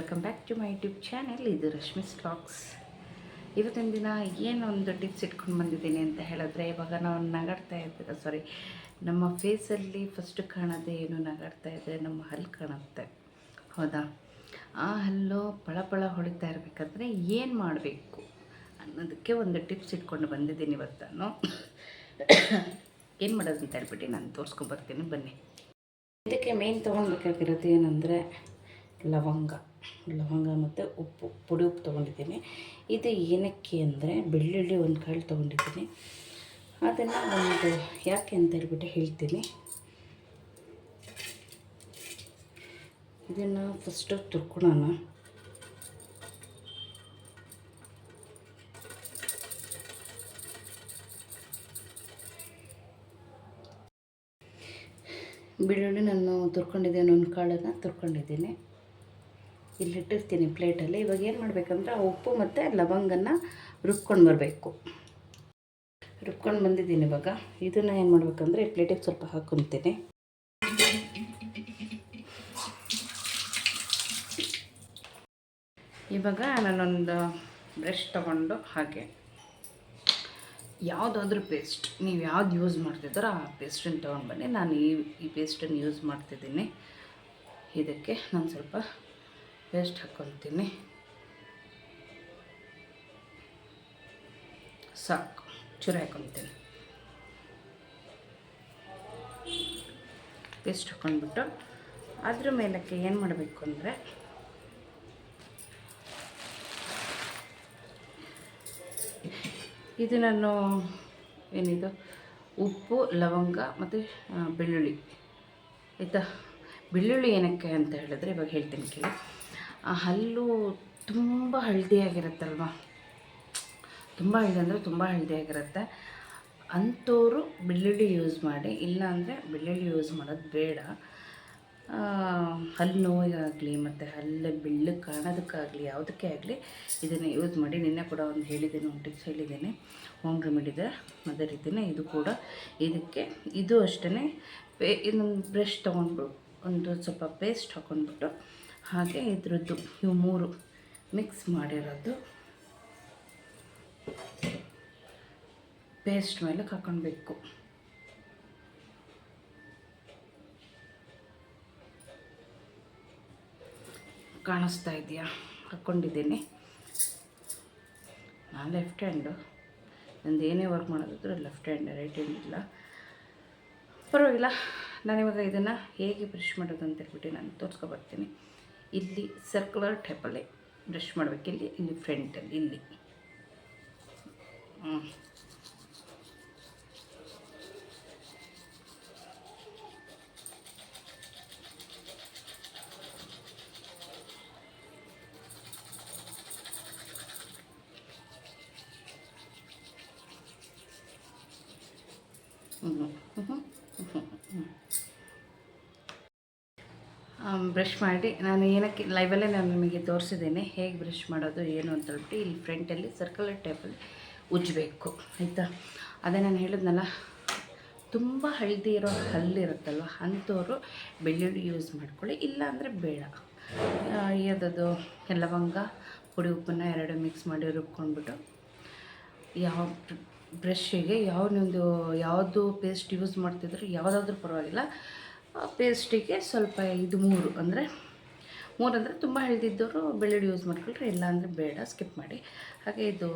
Welcome back to my YouTube channel. ಇದು Rashmi stocks. ಇವತ್ತಿನ ದಿನ ಏನೊಂದು ಟಿಪ್ಸ್ ಇಟ್ಕೊಂಡು ಬಂದಿದ್ದೀನಿ ಅಂತ ಹೇಳಿದ್ರೆ, ಇವಾಗ ನಾವು ನಗಾಡ್ತಾ ಇದ್ದೀರ ನಮ್ಮ ಫೇಸಲ್ಲಿ ಫಸ್ಟ್ ಕಾಣೋದೇ ಏನು ನಗಾಡ್ತಾ ಇದ್ದರೆ ನಮ್ಮ ಹಲ್ಲು ಕಾಣುತ್ತೆ, ಹೌದಾ? ಆ ಹಲ್ಲು ಪಳ ಹೊಡಿತಾ ಇರಬೇಕಾದ್ರೆ ಏನು ಮಾಡಬೇಕು ಅನ್ನೋದಕ್ಕೆ ಒಂದು ಟಿಪ್ಸ್ ಇಟ್ಕೊಂಡು ಬಂದಿದ್ದೀನಿ ಇವತ್ತು ನಾನು. ಏನು ಮಾಡೋದು ಅಂತ ಹೇಳ್ಬಿಟ್ಟು ನಾನು ತೋರಿಸ್ಕೊಬರ್ತೀನಿ, ಬನ್ನಿ. ಇದಕ್ಕೆ ಮೇನ್ ತೊಗೊಳ್ಬೇಕಾಗಿರೋದು ಏನಂದರೆ ಲವಂಗ ಮತ್ತು ಉಪ್ಪು, ಪುಡಿ ಉಪ್ಪು ತೊಗೊಂಡಿದ್ದೀನಿ. ಇದು ಏನಕ್ಕೆ ಅಂದರೆ ಬೆಳ್ಳುಳ್ಳಿ ಒಂದು ಕಾಳು ತೊಗೊಂಡಿದ್ದೀನಿ. ಅದನ್ನು ಒಂದು ಯಾಕೆ ಅಂತ ಹೇಳ್ಬಿಟ್ಟು ಹೇಳ್ತೀನಿ. ಇದನ್ನು ಫಸ್ಟು ತುರ್ಕೊಳ್ಳೋಣ. ಬೆಳ್ಳುಳ್ಳಿ ನಾನು ತುರ್ಕೊಂಡಿದ್ದೀನಿ, ಒಂದು ಕಾಳನ್ನು ತುರ್ಕೊಂಡಿದ್ದೀನಿ, ಇಲ್ಲಿಟ್ಟಿರ್ತೀನಿ ಪ್ಲೇಟಲ್ಲಿ. ಇವಾಗ ಏನು ಮಾಡಬೇಕಂದ್ರೆ ಆ ಉಪ್ಪು ಮತ್ತು ಲವಂಗನ ರುಬ್ಕೊಂಡು ಬರಬೇಕು. ರುಬ್ಕೊಂಡು ಬಂದಿದ್ದೀನಿ. ಇವಾಗ ಇದನ್ನು ಏನು ಮಾಡಬೇಕಂದ್ರೆ ಈ ಪ್ಲೇಟಿಗೆ ಸ್ವಲ್ಪ ಹಾಕ್ಕೊತೀನಿ. ಇವಾಗ ನಾನೊಂದು ಬ್ರಷ್ ತಗೊಂಡು ಹಾಗೆ ಯಾವುದಾದ್ರೂ ಪೇಸ್ಟ್ ನೀವು ಯಾವ್ದು ಯೂಸ್ ಮಾಡ್ತಿದ್ದಾರೋ ಆ ಪೇಸ್ಟನ್ನು ತೊಗೊಂಡು ಬನ್ನಿ. ನಾನು ಈ ಪೇಸ್ಟನ್ನು ಯೂಸ್ ಮಾಡ್ತಿದ್ದೀನಿ. ಇದಕ್ಕೆ ನಾನು ಸ್ವಲ್ಪ ಪೇಸ್ಟ್ ಹಾಕ್ಕೊತೀನಿ, ಸಾಕು. ಚೂರು ಹಾಕ್ಕೊತೀನಿ. ಪೇಸ್ಟ್ ಹಾಕ್ಕೊಂಡ್ಬಿಟ್ಟು ಅದ್ರ ಮೇಲಕ್ಕೆ ಏನು ಮಾಡಬೇಕು ಅಂದರೆ ಇದು ನಾನು ಏನಿದು ಉಪ್ಪು, ಲವಂಗ ಮತ್ತು ಬೆಳ್ಳುಳ್ಳಿ, ಆಯಿತಾ? ಬೆಳ್ಳುಳ್ಳಿ ಏನಕ್ಕೆ ಅಂತ ಹೇಳಿದ್ರೆ ಇವಾಗ ಹೇಳ್ತೀನಿ ಕೇಳಿ. ಆ ಹಲ್ಲು ತುಂಬ ಹಳದಿಯಾಗಿರುತ್ತಲ್ವ, ತುಂಬ ಹಳದಿ ಅಂದರೆ ತುಂಬ ಹಳದಿಯಾಗಿರುತ್ತೆ. ಅಂಥವರು ಬೆಳ್ಳುಳ್ಳಿ ಯೂಸ್ ಮಾಡಿ, ಇಲ್ಲಾಂದರೆ ಬೆಳ್ಳುಳ್ಳಿ ಯೂಸ್ ಮಾಡೋದು ಬೇಡ. ಹಲ್ಲು ನೋವಿಗಾಗಲಿ ಮತ್ತು ಹಲ್ಲು ಬೆಳ್ಳಗೆ ಕಾಣೋದಕ್ಕಾಗಲಿ ಯಾವುದಕ್ಕೆ ಆಗಲಿ ಇದನ್ನು ಯೂಸ್ ಮಾಡಿ. ನಿನ್ನೆ ಕೂಡ ಒಂದು ಹೇಳಿದ್ದೇನೆ, ಒಂದು ಟಿಪ್ಸ್ ಹೇಳಿದ್ದೇನೆ, ಹೋಮ್ ರೆಮಿಡಿದೆ. ಅದೇ ರೀತಿಯೇ ಇದು ಕೂಡ. ಇದಕ್ಕೆ ಇದು ಅಷ್ಟೇ ಇನ್ನೊಂದು ಬ್ರಷ್ ತೊಗೊಂಡು ಒಂದು ಸ್ವಲ್ಪ ಪೇಸ್ಟ್ ಹಾಕ್ಕೊಂಡ್ಬಿಟ್ಟು ಹಾಗೆ ಇದ್ರದ್ದು ಇವು ಮೂರು ಮಿಕ್ಸ್ ಮಾಡಿರೋದು ಪೇಸ್ಟ್ ಮೇಲೆ ಹಾಕ್ಕೊಳ್ಬೇಕು. ಕಾಣಿಸ್ತಾ ಇದೆಯಾ? ಹಾಕ್ಕೊಂಡಿದ್ದೀನಿ. ನಾನು ಲೆಫ್ಟ್ ಹ್ಯಾಂಡು, ನಂದು ಏನೇ ವರ್ಕ್ ಮಾಡೋದಿದ್ರು ಲೆಫ್ಟ್ ಹ್ಯಾಂಡ್, ರೈಟ್ ಹ್ಯಾಂಡ್ ಇಲ್ಲ, ಪರವಾಗಿಲ್ಲ. ನಾನಿವಾಗ ಇದನ್ನು ಹೇಗೆ ಬ್ರಷ್ ಮಾಡೋದು ಅಂತ ಹೇಳ್ಬಿಟ್ಟು ನಾನು ತೋರಿಸ್ಕೊಬರ್ತೀನಿ. ಇಲ್ಲಿ ಸರ್ಕ್ಯುಲರ್ ಟೈಪಲ್ಲಿ ಬ್ರಷ್ ಮಾಡಬೇಕು. ಇಲ್ಲಿ ಫ್ರಂಟಲ್ಲಿ ಇಲ್ಲಿ ಬ್ರಷ್ ಮಾಡಿ ನಾನು ಏನಕ್ಕೆ ಲೈವಲ್ಲೇ ನಾನು ನಿಮಗೆ ತೋರಿಸಿದ್ದೇನೆ ಹೇಗೆ ಬ್ರಷ್ ಮಾಡೋದು ಏನು ಅಂತ ಹೇಳ್ಬಿಟ್ಟು. ಇಲ್ಲಿ ಫ್ರಂಟಲ್ಲಿ ಸರ್ಕ್ಯುಲರ್ ಟೈಪಲ್ಲಿ ಉಜ್ಜಬೇಕು, ಆಯಿತಾ? ಅದೇ ನಾನು ಹೇಳಿದ್ನಲ್ಲ, ತುಂಬ ಹಳದಿ ಇರೋ ಹಲ್ಲಿರುತ್ತಲ್ವ ಅಂಥವರು ಬೆಳ್ಳುಳ್ಳಿ ಯೂಸ್ ಮಾಡ್ಕೊಳ್ಳಿ, ಇಲ್ಲ ಅಂದರೆ ಬೇಡ. ಯಾವುದದು ಲವಂಗ, ಪುಡಿ ಉಪ್ಪನ್ನು ಎರಡು ಮಿಕ್ಸ್ ಮಾಡಿ ರುಬ್ಕೊಂಡ್ಬಿಟ್ಟು ಯಾವ ಬ್ರಷ್ಷಿಗೆ ಯಾವುದು ಪೇಸ್ಟ್ ಯೂಸ್ ಮಾಡ್ತಿದ್ರು ಯಾವುದಾದ್ರೂ ಪರವಾಗಿಲ್ಲ, ಪೇಸ್ಟಿಗೆ ಸ್ವಲ್ಪ ಇದು ಮೂರು ಅಂದರೆ ತುಂಬ ಹಳದಿದ್ದವರು ಬೆಳ್ಳುಳ್ಳಿ ಯೂಸ್ ಮಾಡ್ಕೊಳ್ರಿ, ಇಲ್ಲ ಅಂದರೆ ಬೇಡ, ಸ್ಕಿಪ್ ಮಾಡಿ. ಹಾಗೆ ಇದು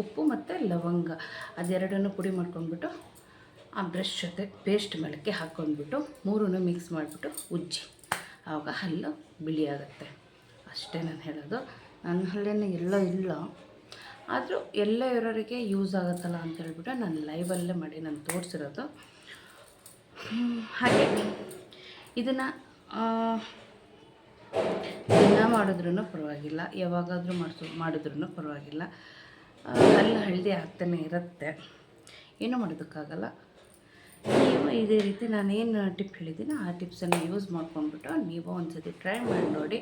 ಉಪ್ಪು ಮತ್ತು ಲವಂಗ ಅದೆರಡನ್ನು ಪುಡಿ ಮಾಡ್ಕೊಂಡ್ಬಿಟ್ಟು ಆ ಬ್ರಷ್ ಜೊತೆ ಪೇಸ್ಟ್ ಮೇಲಕ್ಕೆ ಹಾಕ್ಕೊಂಡ್ಬಿಟ್ಟು ಮೂರನ್ನು ಮಿಕ್ಸ್ ಮಾಡಿಬಿಟ್ಟು ಉಜ್ಜಿ, ಆವಾಗ ಹಲ್ಲು ಬಿಳಿ ಆಗುತ್ತೆ. ಅಷ್ಟೇ ನಾನು ಹೇಳೋದು. ನನ್ನ ಹಲ್ಲೇನು ಇಲ್ಲ, ಆದರೂ ಎಲ್ಲ ಇರೋರಿಗೆ ಯೂಸ್ ಆಗುತ್ತಲ್ಲ ಅಂತ ಹೇಳ್ಬಿಟ್ಟು ನಾನು ಲೈವಲ್ಲೇ ಮಾಡಿ ನಾನು ತೋರಿಸಿರೋದು. ಹಾಗೆ ಇದನ್ನು ದಿನ ಮಾಡಿದ್ರೂ ಪರವಾಗಿಲ್ಲ, ಯಾವಾಗಾದರೂ ಮಾಡಿದ್ರೂ ಪರವಾಗಿಲ್ಲ. ಹಲ್ಲು ಹಳದಿ ಆಗ್ತಾನೆ ಇರುತ್ತೆ, ಏನೂ ಮಾಡೋದಕ್ಕಾಗಲ್ಲ. ನೀವು ಇದೇ ರೀತಿ ನಾನೇನು ಟಿಪ್ ಹೇಳಿದ್ದೀನಿ ಆ ಟಿಪ್ಸನ್ನು ಯೂಸ್ ಮಾಡ್ಕೊಂಡ್ಬಿಟ್ಟು ನೀವು ಒಂದು ಸತಿ ಟ್ರೈ ಮಾಡಿ ನೋಡಿ,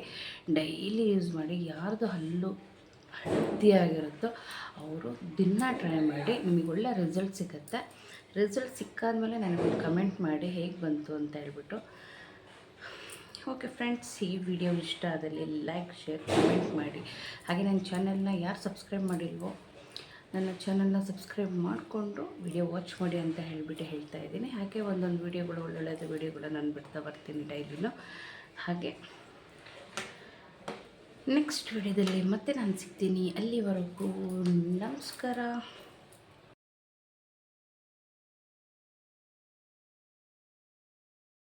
ಡೈಲಿ ಯೂಸ್ ಮಾಡಿ. ಯಾರ್ದು ಹಲ್ಲು ಹಳದಿಯಾಗಿರುತ್ತೋ ಅವರು ದಿನ ಟ್ರೈ ಮಾಡಿ, ನಿಮಗೆ ಒಳ್ಳೆ ರಿಸಲ್ಟ್ ಸಿಗುತ್ತೆ. ರಿಸಲ್ಟ್ ಸಿಕ್ಕಾದ್ಮೇಲೆ ನನಗೆ ಕಮೆಂಟ್ ಮಾಡಿ ಹೇಗೆ ಬಂತು ಅಂತ ಹೇಳ್ಬಿಟ್ಟು. ಓಕೆ ಫ್ರೆಂಡ್ಸ್, ಈ ವಿಡಿಯೋ ಇಷ್ಟ ಆದಲ್ಲಿ ಲೈಕ್, ಶೇರ್, ಕಮೆಂಟ್ ಮಾಡಿ. ಹಾಗೆ ನನ್ನ ಚಾನಲ್ನ ಯಾರು ಸಬ್ಸ್ಕ್ರೈಬ್ ಮಾಡಿಲ್ವೋ ನನ್ನ ಚಾನಲ್ನ ಸಬ್ಸ್ಕ್ರೈಬ್ ಮಾಡಿಕೊಂಡು ವಿಡಿಯೋ ವಾಚ್ ಮಾಡಿ ಅಂತ ಹೇಳ್ತಾ ಇದ್ದೀನಿ. ಹಾಗೆ ಒಂದೊಂದು ವೀಡಿಯೋಗಳು ಒಳ್ಳೊಳ್ಳೆದು ವೀಡಿಯೋಗಳು ನಾನು ಬಿಡ್ತಾ ಬರ್ತೀನಿ ಡೈಲಿನೂ. ಹಾಗೆ ನೆಕ್ಸ್ಟ್ ವಿಡಿಯೋದಲ್ಲಿ ಮತ್ತೆ ನಾನು ಸಿಗ್ತೀನಿ. ಅಲ್ಲಿವರೆಗೂ ನಮಸ್ಕಾರ.